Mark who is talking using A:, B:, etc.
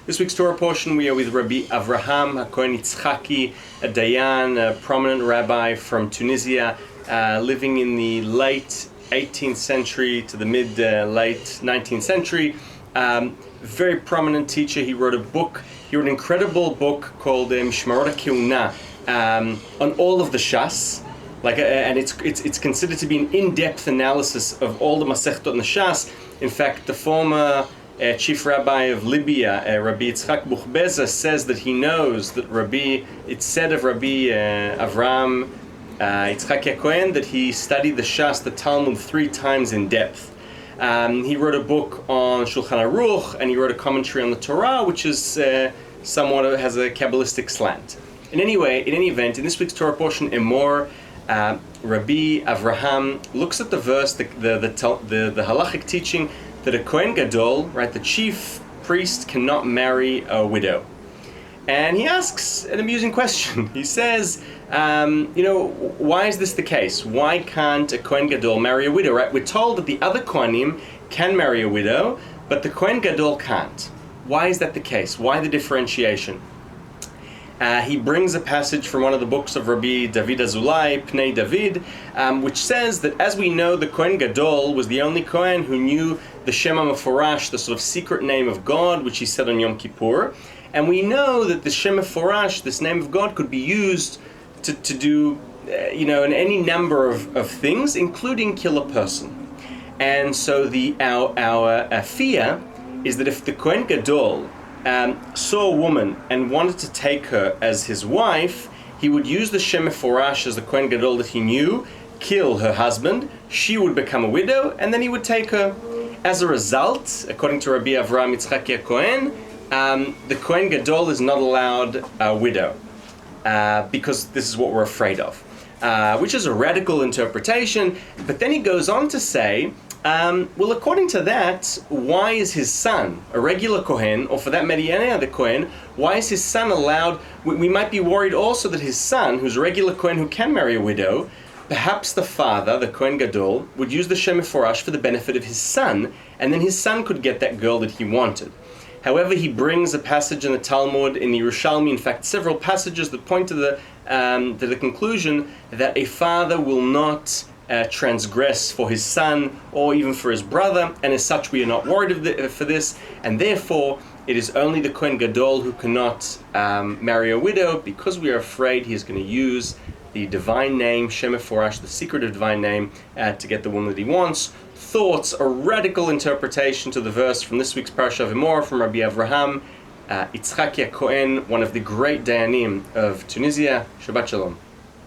A: This week's Torah portion, we are with Rabbi Avraham ha-Cohen Yizhaki, a Dayan, a prominent rabbi from Tunisia, living in the late 18th century to the mid-late 19th century. Very prominent teacher. He wrote a book. He wrote an incredible book called Mishmarot HaKeuna on all of the Shas. And it's considered to be an in-depth analysis of all the Masechtot and the Shas. In fact, the former chief rabbi of Libya, Rabbi Yizhaki Buchbeza, says that he knows that it's said of Rabbi Avraham Yizhaki ha-Cohen that he studied the Shas, the Talmud, 3 times in depth. He wrote a book on Shulchan Aruch, and he wrote a commentary on the Torah, which is somewhat has a Kabbalistic slant. In any event, in this week's Torah portion, Emor, Rabbi Avraham looks at the verse, the halachic teaching that a Kohen Gadol, right, the chief priest, cannot marry a widow. And he asks an amusing question. He says, why is this the case? Why can't a Kohen Gadol marry a widow, right? We're told that the other Kohanim can marry a widow, but the Kohen Gadol can't. Why is that the case? Why the differentiation? He brings a passage from one of the books of Rabbi David Azulai, Pnei David, which says that, as we know, the Kohen Gadol was the only Kohen who knew the Shem HaMeforash, the sort of secret name of God, which he said on Yom Kippur. And we know that the Shem HaMeforash, this name of God, could be used to do, in any number of things, including kill a person. And so our fear is that if the Kohen Gadol saw a woman and wanted to take her as his wife, he would use the Shem HaMeforash as the Kohen Gadol that he knew, kill her husband, she would become a widow, and then he would take her. As a result, according to Rabbi Avraham Yizhaki ha-Cohen, the Kohen Gadol is not allowed a widow, because this is what we're afraid of, which is a radical interpretation. But then he goes on to say, well, according to that, why is his son, a regular Kohen, or for that matter any other Kohen, why is his son allowed? We might be worried also that his son, who's a regular Kohen who can marry a widow, perhaps the father, the Kohen Gadol, would use the Shem HaMeforash for the benefit of his son, and then his son could get that girl that he wanted. However, he brings a passage in the Talmud, in the Yerushalmi, in fact, several passages that point to the conclusion that a father will not transgress for his son or even for his brother, and as such we are not worried for this, and therefore it is only the Kohen Gadol who cannot marry a widow, because we are afraid he is going to use the divine name, Shem HaMeforash, the secretive divine name, to get the woman that he wants. Thoughts, a radical interpretation to the verse from this week's Parasha of Emor from Rabbi Avraham Yizhaki ha-Cohen, one of the great Dayanim of Tunisia. Shabbat Shalom.